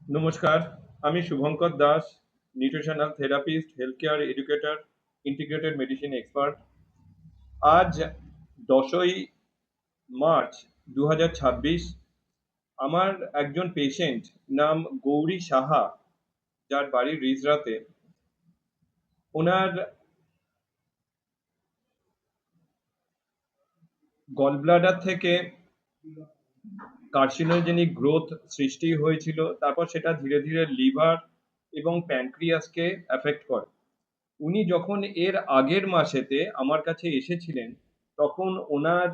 নমস্কার, আমি Shubhankar Das, nutritional therapist, health care educator, integrated medicine expert. আজ 10ই মার্চ 2026 আমার একজন পেশেন্ট নাম গৌরী সাহা, যার বাড়ি রিজরাতে। ওনার গলব্লাডার থেকে কার্সিনোজেনিক গ্রোথ সৃষ্টি হয়েছিল, তারপর সেটা ধীরে ধীরে লিভার এবং প্যানক্রিয়াসকে অ্যাফেক্ট করে। উনি যখন এর আগের মাসেতে আমার কাছে এসেছিলেন, তখন ওনার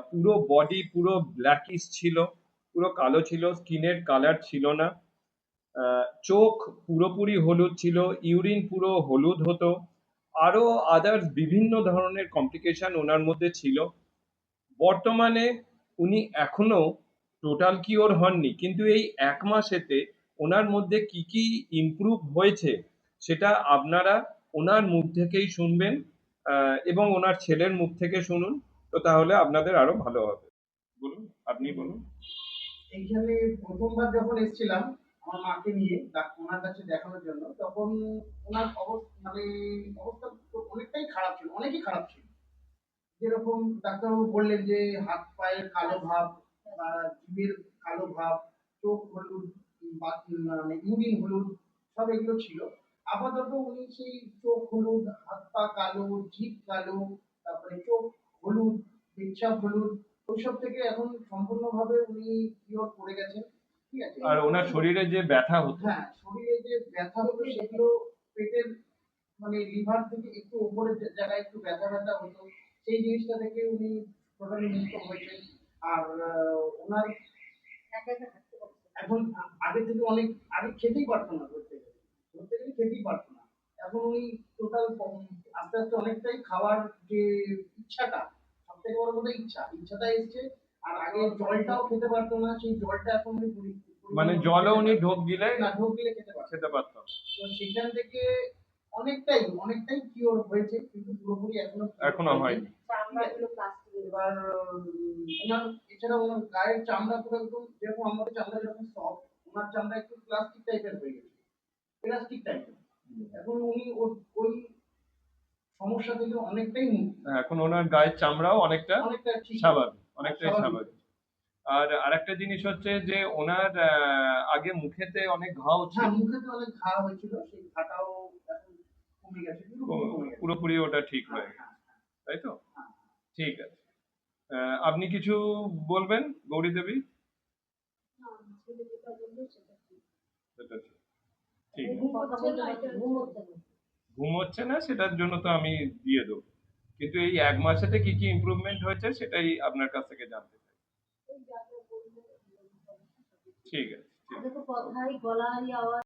পুরো বডি পুরো ব্ল্যাকিশ ছিল, পুরো কালো ছিল, স্কিনের কালার ছিল না। চোখ পুরোপুরি হলুদ ছিল, ইউরিন পুরো হলুদ হতো, আরও আদার্স বিভিন্ন ধরনের কমপ্লিকেশন ওনার মধ্যে ছিল। বর্তমানে উনি এখনো টোটাল কিওর হননি, কিন্তু এই এক মাসেতে ওনার মধ্যে কি কি ইমপ্রুভ হয়েছে সেটা আপনারা ওনার মুখ থেকেই শুনবেন, এবং ওনার ছেলের মুখ থেকে শুনুন, তো তাহলে আপনাদের আরো ভালো হবে। বলুন, আপনি বলুন। এইখানে প্রথমবার যখন এসেছিলাম আমার মাকে নিয়ে ওনার কাছে দেখানোর জন্য, তখন ওনার অবস্থা তো অনেকটাই খারাপ ছিল, অনেকই খারাপ ছিল। যেরকম ডাক্তারবাবু বললেন যে হাত পায়ের কালো ভাব বা জিভের কালো ভাব, চোখ হলুদ, মানে ইউরিন হলুদ, সব এগুলো ছিল। আপাতত উনি সেই চোখ হলুদ, হাত পা কালো, জিভ কালো, তারপরে চোখ হলুদ, পেচ্ছাব হলুদ, ওইসব থেকে এখন সম্পূর্ণভাবে উনি কিওর করে গেছেন। ঠিক আছে। আর ওনার শরীরে যে ব্যথা হতো, হ্যাঁ, শরীরে যে ব্যথা হতো সেগুলো পেটের লিভার থেকে একটু উপরের জায়গায় একটু ব্যথা ব্যথা হতো, সেই জিনিসটা থেকে উনি টোটালি মুক্ত হয়েছেন। আর ওনার এখন আগে থেকে অনেক, আগে খেতেই পারতো না, ধরতে গেলে খেতেই পারতো না। এখন উনি টোটাল আস্তে আস্তে অনেকটাই খাওয়ার যে ইচ্ছাটা, সব থেকে বড় কথা ইচ্ছাটা এসছে। আর আগে জলটাও খেতে পারতো না, সেই জলটা এখন উনি মানে জলও উনি ঢোক গিলে না, ঢোক গিলে খেতে পারতো। খেতে পারতো। তো সেখান থেকে অনেকটাই অনেকটাই কিওর হয়েছে, কিন্তু পুরোপুরি এখনো হয়নি। চামড়াগুলো প্লাস্টিকের। এবার ওনার এছাড়া ওনার গায়ের চামড়া পুরো একদম, যেরকম আমাদের চামড়া যেরকম সফট, ওনার চামড়া একটু প্লাস্টিক টাইপের হয়ে গেছে, প্লাস্টিক টাইপের। এখন উনি ওই সমস্যা থেকে অনেকটাই মুক্ত। এখন ওনার গায়ের চামড়াও অনেকটা অনেকটা ঠিক স্বাভাবিক, অনেকটাই স্বাভাবিক। স্বাভাবিক। আর আরেকটা জিনিস হচ্ছে যে ওনার আগে মুখেতে অনেক ঘাও ছিল। হ্যাঁ, মুখেতে অনেক ঘা হয়েছিল, সেই ঘাটাও এখন কমে গেছে, পুরোপুরি কমে গেছে। পুরোপুরি ওটা ঠিক হয়ে গেছে, তাই তো? ঠিক আছে। আপনি কিছু বলবেন গৌরী দেবী? সেটা ঠিক। ঠিক আছে। ঘুম হচ্ছে না, সেটার জন্য তো আমি দিয়ে দেবো, কিন্তু এই এক মাসেতে কি কি ইমপ্রুভমেন্ট হয়েছে সেটাই আপনার কাছ থেকে জানতে চাই। ঠিক আছে, ঠিক আছে।